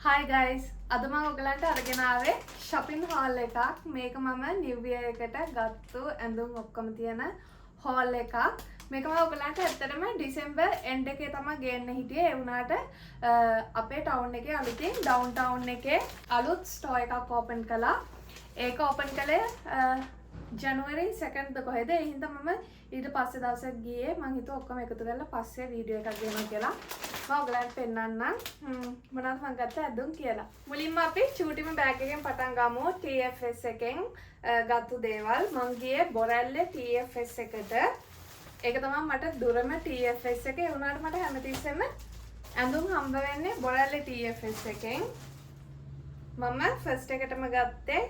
Hi guys, අද මම ඔයගලන්ට අරගෙන ආවේ shopping haul එකක්. මේක මම new year එකට ගත්තු ඇඳුම් ඔක්කොම තියෙන haul එකක්. මේක මම ඔයගලන්ට ඇත්තටම December end එකේ තමයි ගේන්න හිටියේ. ඒ වුණාට අපේ town එකේ අලුතින් downtown එකේ අලුත් store එකක් open කළා. ඒක open කළේ January 2nd කොහෙද? ඒ හින්දා මම ඊට පස්සේ දවසක් ගියේ. මම හිතුවා ඔක්කොම එකතු කරලා පස්සේ වීඩියෝ එකක් ගේනවා කියලා. මම ඔයගලන්ට පෙන්නන්නම් මොනවද මම ගත්ත ඇඳුම් කියලා. මුලින්ම අපි චූටිම බෑග් එකෙන් පටන් ගමු. TFS එකෙන් ගත්තු දේවල්. මම ගියේ බොරැල්ලේ TFS එකට. ඒක තමයි මට දුරම TFS එක. ඒ වුණාට මට හැමතිස්සෙම ඇඳුම් හම්බ වෙන්නේ බොරැල්ලේ TFS එකෙන්. මම ෆස්ට් එකටම ගත්තේ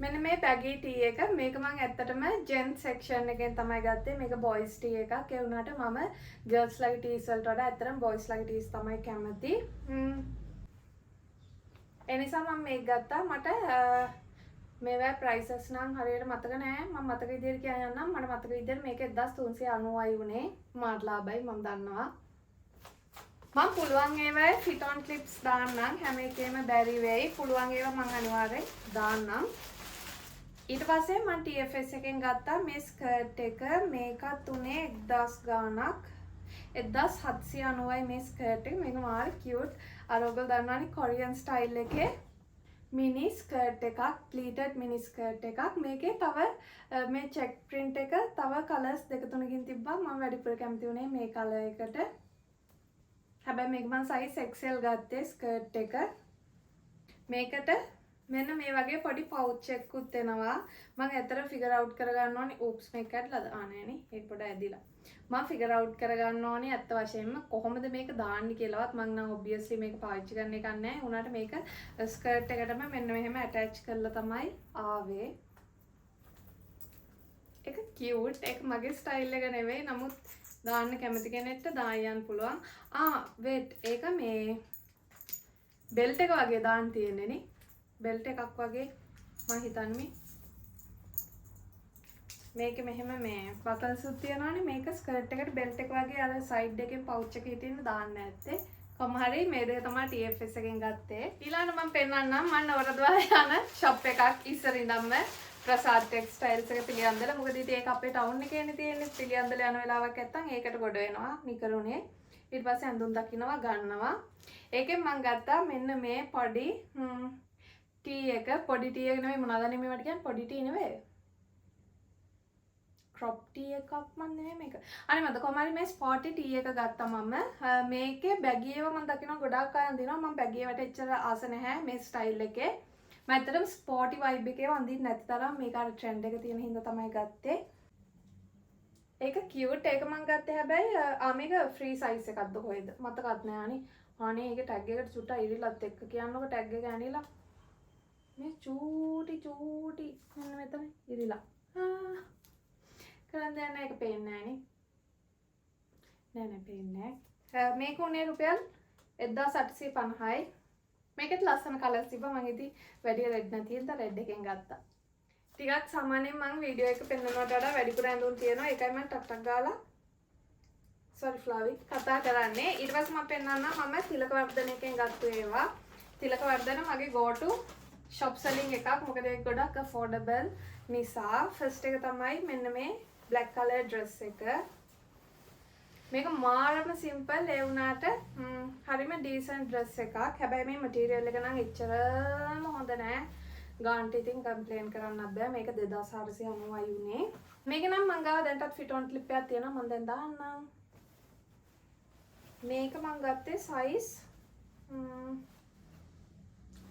මෙන්න මේ baggy tee එක. මේක මම ඇත්තටම gents section එකෙන් තමයි ගත්තේ. මේක boys tee එකක්. ඒ වුණාට මම girls ලගේ tees වලට වඩා ඇත්තටම boys ලගේ tees තමයි කැමති. ඒ නිසා මම මේක ගත්තා. මට මේවා prices නම් හරියට මතක නෑ. මම මතක විදිහට කියන්නම්. මට මතක විදිහට මේක 1390යි වුණේ. මාත් ලාභයි මම දන්නවා. මම පුළුවන් ඒවායේ fit on clips දාන්නම්. හැම එකේම බැරි වෙයි. පුළුවන් ඒවා මම අනිවාර්යෙන් දාන්නම්. ඊට පස්සේ මම TFS එකෙන් ගත්තා මේ ස්කර්ට් එක. මේකත් උනේ 1000 ගාණක්. 1790යි මේ ස්කර්ට් එක. මේක මාර කියුට්. අර ඔයගොල්ලෝ දන්නවනේ කොරියන් ස්ටයිල් එකේ මිනි ස්කර්ට් එකක්, ප්ලීටඩ් මිනි ස්කර්ට් එකක්. මේකේ තව මේ චෙක් print එක තව කලර්ස් දෙක තුනකින් තිබ්බා. මම වැඩිපුර කැමති උනේ මේ කලර් එකට. හැබැයි මේක මම size XL ගත්තේ ස්කර්ට් එක. මේකට මෙන්න මේ වගේ පොඩි පවුච් එකකුත් එනවා. මම ඇත්තට ෆිගර් අවුට් කරගන්න ඕනේ. oops මේක කැඩලාද? නෑනේ. ඒක පොඩ ඇදිලා. මම ෆිගර් අවුට් කරගන්න ඕනේ ඇත්ත වශයෙන්ම කොහොමද මේක දාන්නේ කියලාවත්. මම නම් obviously මේක පාවිච්චි කරන්න එකක් නෑ. උනාට මේක ස්කර්ට් එකටම මෙන්න මෙහෙම ඇටච් කරලා තමයි ආවේ. ඒක කියුට්. ඒක මගේ ස්ටයිල් එක නෙවෙයි. නමුත් දාන්න කැමති කෙනෙක්ට දායන් පුළුවන්. wait ඒක මේ බෙල්ට් එක වගේ දාන්න තියෙන්නේ නේ. බෙල්ට් එකක් වගේ මම හිතන්නේ. මේකේ මෙහෙම මේ බකල්ස් උත් තියනවානේ. මේක ස්කර්ට් එකට බෙල්ට් එක වගේ අර සයිඩ් එකෙන් පවුච් එකේ හිටින්න දාන්න ඇත්තේ. කොහොම හරි මේ දෙක තමයි TFS එකෙන් ගත්තේ. ඊළඟට මම පෙන්නන්නම් මම නවරදවා යන shop එකක් ඉස්සර ඉඳන්ම ප්‍රසාද් ටෙක්ස්ටයිල්ස් එක පිළියන්දල. මොකද ඉතින් ඒක අපේ ටවුන් එකේනේ තියෙන්නේ. පිළියන්දල යන වෙලාවක් නැත්තම් ඒකට ගොඩ වෙනවා නිකරුණේ. ඊට පස්සේ ඇඳුම් දකින්නවා ගන්නවා. ඒකෙන් මම ගත්තා මෙන්න මේ පොඩි ටී එක. පොඩි ටී එක නෙමෙයි මොනවද මේවට කියන්නේ. පොඩි ටී නෙවෙයි. crop ටී එකක් මන් නෙමෙයි මේක. අනේ මන්ද කොහමද මේ ස්පෝටි ටී එක ගත්තා මම. මේකේ බැගි ඒවා මම දකිනවා ගොඩාක් අය අඳිනවා. මම බැගි ඒවට එච්චර ආස නැහැ මේ ස්ටයිල් එකේ. මම ඇත්තටම ස්පෝටි වයිබ් එකේ වඳින්න නැති තරම් මේක අර ට්‍රෙන්ඩ් එක තියෙන හින්දා තමයි ගත්තේ. ඒක කියුට්. ඒක මම ගත්තේ හැබැයි මේක ෆ්‍රී සයිස් එකක්ද කොහෙද මතකත් නෑ අනේ. අනේ ඒක ටැග් එකට චුට්ටක් ඉරිලත් එක්ක කියන්නකො ටැග් එක ඇනිලා. මේ චූටි මෙන්න මෙතන ඉරිලා. කරන් දැන් ඒක පේන්නේ නෑනේ. නෑ පේන්නේ නෑ. මේක උනේ රුපියල් 1850යි. මේකෙත් ලස්සන කලර්ස් තිබ්බා. මම ඉතින් වැඩි රෙඩ් නැති හින්දා රෙඩ් එකෙන් ගත්තා. ටිකක් සාමාන්‍යයෙන් මම වීඩියෝ එක පෙන්නනවට වඩා වැඩිපුර ඇඳුම් තියෙනවා. ඒකයි මම ටක් ගාලා sorry ෆ්ලාවි කතා කරන්නේ. ඊට පස්සේ මම පෙන්නන්නම් මම තිලක වර්ධන එකෙන් ගත්තු ඒවා. තිලක වර්ධන මගේ go to shop selling එකක්. මොකද ඒක ගොඩක් affordable නිසා. ෆස්ට් එක තමයි මෙන්න මේ black color dress එක. මේක මාරම simple ඒ වුණාට හරිම decent dress එකක්. හැබැයි මේ material එක නම් එච්චරම හොඳ නෑ. ගාන්ට ඉතින් කම්ප්ලේන් කරන්නත් බෑ. මේක 2490යි උනේ. මේක නම් මං ගාව දැන්ටත් fit on clip එකක් තියෙනවා. මම දැන් දාන්නම්. මේක මං ගත්තේ size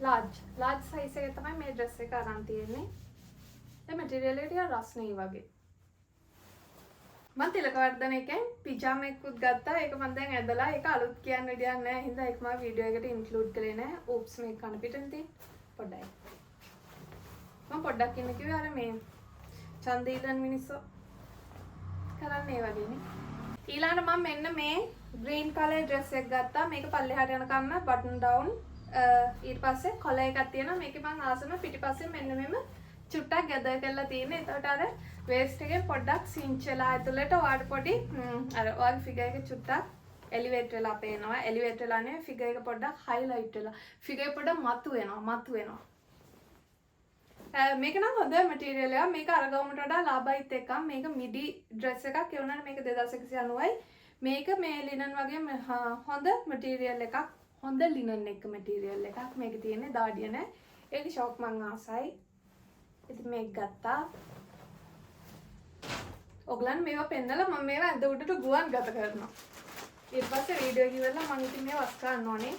large size එක තමයි මේ dress එක අරන් තියෙන්නේ. ඒ material එක ටික රස්නේ වගේ. මම තිලක වර්ධන එකෙන් පිජාම එකකුත් ගත්තා. ඒක මම දැන් ඇදලා ඒක අලුත් කියන්න විදියක් නැහැ. හින්දා ඒක මම වීඩියෝ එකට ඉන්ක්ලූඩ් කරේ නැහැ. oops මේක කන පිටින් තියෙන පොඩ්ඩයි. මම පොඩ්ඩක් ඉන්න කිව්වේ අර මේ චන්දීලන් මිනිස්සු කරන්නේ ඒ වගේනේ. ඊළඟට මම මෙන්න මේ green color dress එක ගත්තා. මේක පල්ලෙහාට යනකම් button down. ඊට පස්සේ collar එකක් තියෙනවා. මේකේ මම ආසම පිටිපස්සේ මෙන්න මෙම චුට්ටක් ගැදර් කරලා තියෙන්නේ. එතකොට අර waist එකේ පොඩ්ඩක් cinch වෙලා ඇතුළට ඔයාලට පොඩි අර ඔයාගේ figure එක චුට්ටක් එලිවේට් වෙලා පේනවා. එලිවේට් වෙලා නේ ෆිගර් එක පොඩ්ඩක් හයිලයිට් වෙලා. ෆිගර් එක පොඩ්ඩක් මතු වෙනවා. මේක නම් හොඳ මැටීරියල් එකක්. මේක අර ගවුමට වඩා ලාභයිත් එකක්. මේක මිඩි ඩ්‍රෙස් එකක්. ඒ වුණාට මේක 2190යි. මේක මේ ලිනන් වගේ හොඳ මැටීරියල් එකක්. හොඳ ලිනන් එක මැටීරියල් එකක්. මේක තියෙන්නේ දාඩිය නෑ. ඒක ෂොක් මං ආසයි. ඉතින් මේක ගත්තා. ඔයගලන් මේවා පෙන්නලා මම මේවා ඇඳ උඩට ගුවන් ගත කරනවා. ඊට පස්සේ වීඩියෝ එක ඉවරලා මම ඉතින් මේවා වස් ගන්න ඕනේ.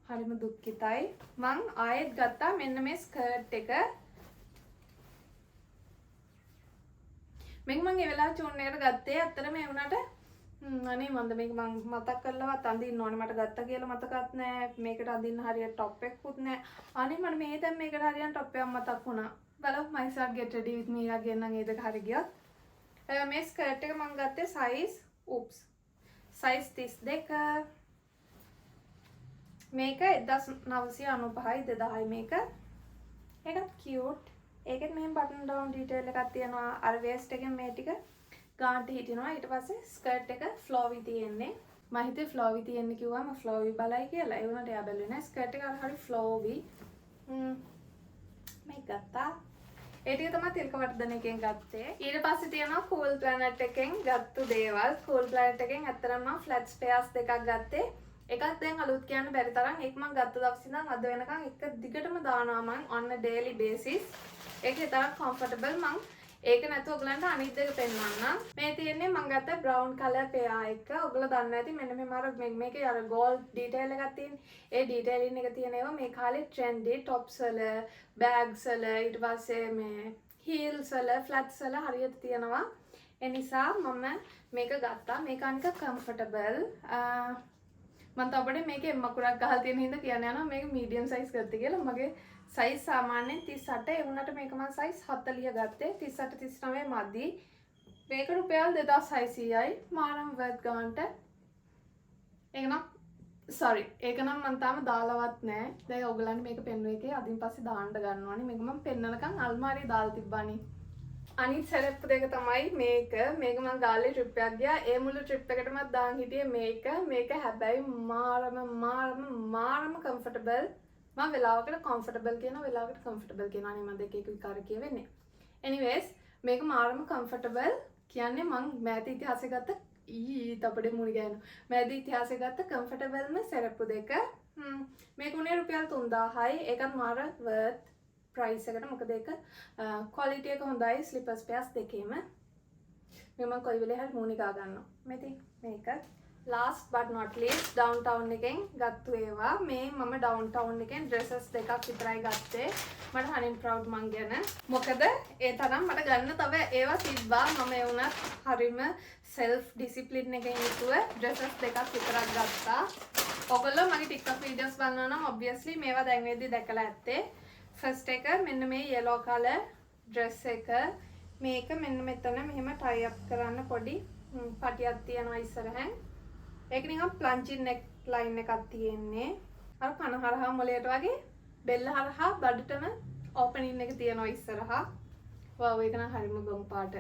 හරිම දුක්ඛිතයි. මං ආයෙත් ගත්තා මෙන්න මේ ස්කර්ට් එක. මේක මං ඒ වෙලාව චූන් එකට ගත්තේ. ඇත්තටම ඒ වුණාට අනේ මන්ද මේක මං මතක් කරලවත් අඳින්න ඕනේ. මට ගත්තා කියලා මතකත් නෑ. මේකට අඳින්න හරියට টොප් එකකුත් නෑ. අනේ මට මේ දැන් මේකට හරියට টොප් එකක් මතක් වුණා. බලමු myself get ready with me again නම් ඒ දෙක හරි ගියොත්. මේ ස්කර්ට් එක මං ගත්තේ size size 32. මේක 1995යි 2000යි මේක. ඒකත් cute. ඒකෙත් මෙහෙම button down detail එකක් තියෙනවා. අර waist එකෙන් මේ ටික ගාන්ට හිටිනවා. ඊට පස්සේ ස්කර්ට් එක flowy තියෙන්නේ. මම හිතේ flowy තියෙන්නේ කිව්වම flowy බලයි කියලා. ඒ වුණාට එයා බැලුවේ නෑ. ස්කර්ට් එක හරි flowy. මේක ගත්තා. ඒ ටික තමයි තිලක වර්ධන එකෙන් ගත්තේ. ඊට පස්සේ තියෙනවා Cool Planet එකෙන් ගත්තු දේවල්. Cool Planet එකෙන් ඇත්තටම මම flat spares දෙකක් ගත්තේ. එකක් දැන් අලුත් කියන්න බැරි තරම්. ඒක මම ගත්ත දවස් ඉඳන් අද වෙනකන් එක දිගටම දානවා මම on a daily basis. ඒකේ තරම් comfortable මම ඒක නැතුව ඔයගලන්ට අනිත් දෙක පෙන්වන්නම්. මේ තියෙන්නේ මම ගත්ත brown color pair එක. ඔයගොල්ලෝ දන්නේ නැති මෙන්න මේ මාර මේකේ අර gold detail එකක් තියෙන්නේ. ඒ detailing එක තියෙන ඒවා මේ කාලේ trendy tops වල, bags වල, ඊට පස්සේ මේ heels වල, flats වල හරියට තියෙනවා. ඒ නිසා මම මේක ගත්තා. මේක අනික comfortable. මම තවබඩේ මේකේ මකුරක් ගහලා තියෙන හින්දා කියන්න යනවා මේක medium size ගත්තේ කියලා. මගේ size සාමාන්‍යයෙන් 38. ඒ වුණාට මේක මම size 40 ගත්තේ. 38 39 මදි. මේක රුපියල් 2600යි. මාරම් worth ගන්නට. ඒක නම් මම තාම දාලවත් නැහැ. දැන් ඔයගලන්ට මේක පෙන්වුව එකේ අදින් පස්සේ දාන්න ගන්නවානේ. මේක මම පෙන්නනකම් අල්මාරියේ දාලා තිබ්බානේ. අනිත් සෙරප්පු දෙක තමයි මේක මම ගාල්ලේ ට්‍රිප් එකක් ගියා. ඒ මුළු ට්‍රිප් එකටම දාන් හිටියේ මේක හැබැයි මාරම කම්ෆර්ටබල්. මම වෙලාවකට කම්ෆර්ටබල් කියනවා වෙලාවකට කම්ෆර්ටබල් කියනවා. අනේ මම දෙක එක විකාර කියවෙන්නේ. anyways මේක මාරම කම්ෆර්ටබල් කියන්නේ මම මෑත ඉතිහාසයේ ගත්ත තපඩේ මුණි ගෑනු. මෑත ඉතිහාසයේ ගත්ත කම්ෆර්ටබල්ම සෙරප්පු දෙක. මේක උනේ රුපියල් 3000යි. ඒකත් මාර worth price එකට. මොකද ඒක quality එක හොඳයි slippers pairs දෙකේම. මම කොයි වෙලේ හරි මූණි ගා ගන්නවා. මේක last but not least downtown එකෙන් ගත්තු ඒවා. මම downtown එකෙන් dresses දෙකක් විතරයි ගත්තේ. මට honey proud මං ගැන. මොකද ඒ තරම් මට ගන්න තව ඒවා තිබ්බා. මම ඒ වුණත් හරිම self discipline එකෙන් යුතුව dresses දෙකක් විතරක් ගත්තා. ඔයගොල්ලෝ මගේ TikTok videos බලනවා නම් obviously මේවා දැන් වෙද්දි දැකලා ඇත්තේ. ෆස්ට් එක මෙන්න මේ yellow color dress එක. මේක මෙන්න මෙතන මෙහෙම tie up කරන්න පොඩි පටියක් තියෙනවා ඉස්සරහෙන්. ඒක නිකන් ප්ලංචින් neck line එකක් තියෙන්නේ. අර කන හරහා මොලයට වගේ බෙල්ල හරහා බඩටම opening එක තියෙනවා ඉස්සරහා. wow ඒක නම් හරිම ගොම් පාට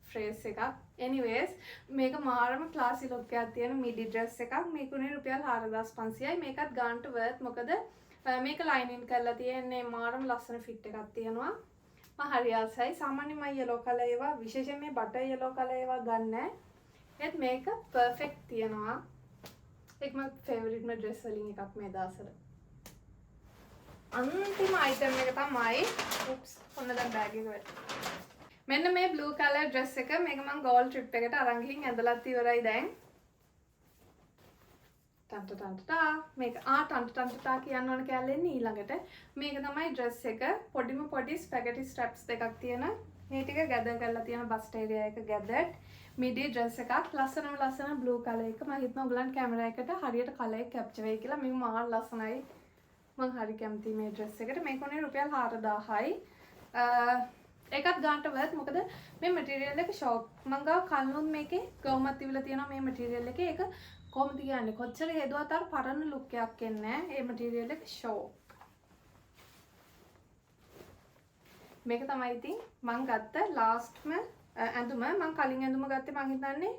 phrase එකක්. anyways මේක මාරම classy look එකක් තියෙන midi dress එකක්. මේක උනේ රුපියල් 4500යි. මේකත් ගන්නට worth. මොකද මේක lining කරලා තියෙන්නේ මාරම ලස්සන fit එකක් තියෙනවා. මම හරි ආසයි. සාමාන්‍යයෙන් මම yellow color ඒවා විශේෂයෙන් මේ butter yellow color ඒවා ගන්න නැහැ. ඒත් මේක perfect තියෙනවා. ඒක මගේ favorite dress වලින් එකක් මේ දවස්වල. අන්තිම item එක තමයි ඔන්න දැන් bag එක වැටෙනවා. මෙන්න මේ blue color dress එක මේක මම gold trip එකට අරන් ගිහින් ඇඳලත් ඉවරයි දැන්. මේක ටන්ටා කියන්න ඕන කැලෙන්නේ ඊළඟට. මේක තමයි dress එක. පොඩි spaghetti straps දෙකක් තියෙන. මේ ටික gather කරලා තියෙන bust area එක gathered. midi dress එකක්. ලස්සන blue color එක. මම හිතනවා ඔයගලන් කැමරා එකට හරියට color එක capture වෙයි කියලා. මේක මාර ලස්සනයි. මම හරි කැමතියි මේ dress එකට. මේක උනේ රුපියල් 4000යි. ඒකත් ගන්නට worth. මොකද මේ material එක shock. මම ගාව කල්නුත් මේකේ ගවුමක් තිබිලා තියෙනවා මේ material එකේ. ඒක කොහොමද කියන්නේ කොච්චර හේදුවත් අර පරණ ලුක් එකක් එන්නේ නැහැ. ඒ මැටීරියල් එක shock. මේක තමයි ඉතින් මම ගත්ත lastම ඇඳුම. මම කලින් ඇඳුම ගත්තේ මම හිතන්නේ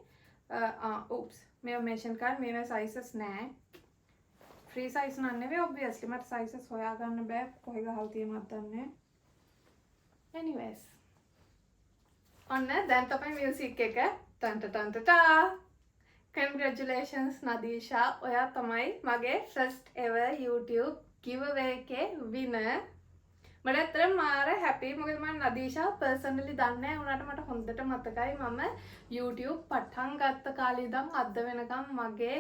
මේවා මේෂන් කරලා මේවා sizes නෑ. free size නන් නෙවෙයි obviously මට sizes හොයාගන්න බෑ කොහෙ ගහලා තියෙනවද දන්නේ. anyways ඔන්න දැන් තමයි music එක ටන් ටන් ටා. congratulations නදීෂා. ඔයා තමයි මගේ first ever YouTube giveaway එකේ winner. මට ඇත්තටම මාර happy මොකද මම නදීෂා personally දන්නේ නැහැ උනාට මට හොඳට මතකයි මම YouTube පටන් ගත්ත කාලේ ඉඳන් අද වෙනකම් මගේ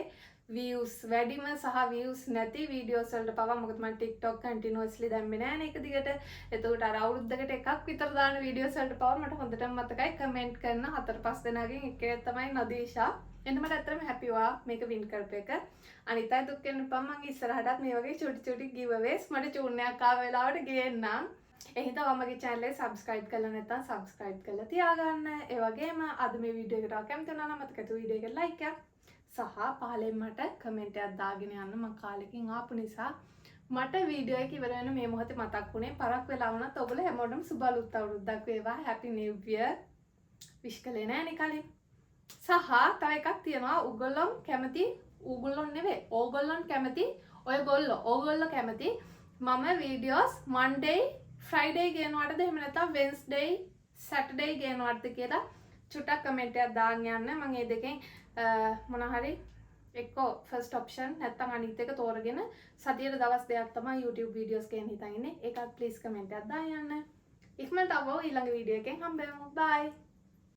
views වැඩිම සහ views නැති videos වලට පවා මොකද මම TikTok continuously දැම්මේ නැහැ නේ එක දිගට. එතකොට අර අවුරුද්දකට එකක් විතර දාන videos වලට පවා මට හොඳටම මතකයි comment කරන 4-5 දෙනාගෙන් එකේ තමයි නදීෂා. එන්න මට ඇත්තටම happy වුණා මේක win කරපු එක. අනිත් අය දුක් වෙන්න එපා මම ඉස්සරහටත් මේ වගේ චුටි giveaways මට චූන්නයක් ආව වෙලාවට ගේන්නම්. ඒ හින්දා ඔයාමගේ channel එක subscribe කරලා නැත්නම් subscribe කරලා තියාගන්න. ඒ වගේම අද මේ වීඩියෝ එකට කැමති වුණා නම් මතක වීඩියෝ එකට like එකක් සහ පහලින් මට comment එකක් දාගෙන යන්න. මම කාලෙකින් ආපු නිසා මට වීඩියෝ එක ඉවර වෙන මේ මොහොතේ මතක් වුණේ. පරක් වෙලා වුණත් ඔයගොල්ලෝ හැමෝටම සුබ අලුත් අවුරුද්දක් වේවා. happy new year wish කළේ නෑනේ කලින්. සහ තව එකක් තියෙනවා ඕගොල්ලොන් කැමති ඕගොල්ලෝ කැමති මම වීඩියෝස් Monday Friday ගේනවටද එහෙම නැත්නම් Wednesday Saturday ගේනවටද කියලා චුට්ටක් කමෙන්ට් එකක් දාන්න යන්න. මම මේ දෙකෙන් මොන හරි එක්ක first option නැත්නම් අනිත් එක තෝරගෙන සතියේ දවස් දෙකක් තමයි YouTube videos ගේන්න හිතන්නේ. ඒකත් please කමෙන්ට් එකක් දාන්න යන්න. ඉක්මනට ආවෝ ඊළඟ වීඩියෝ එකෙන් හම්බෙමු. bye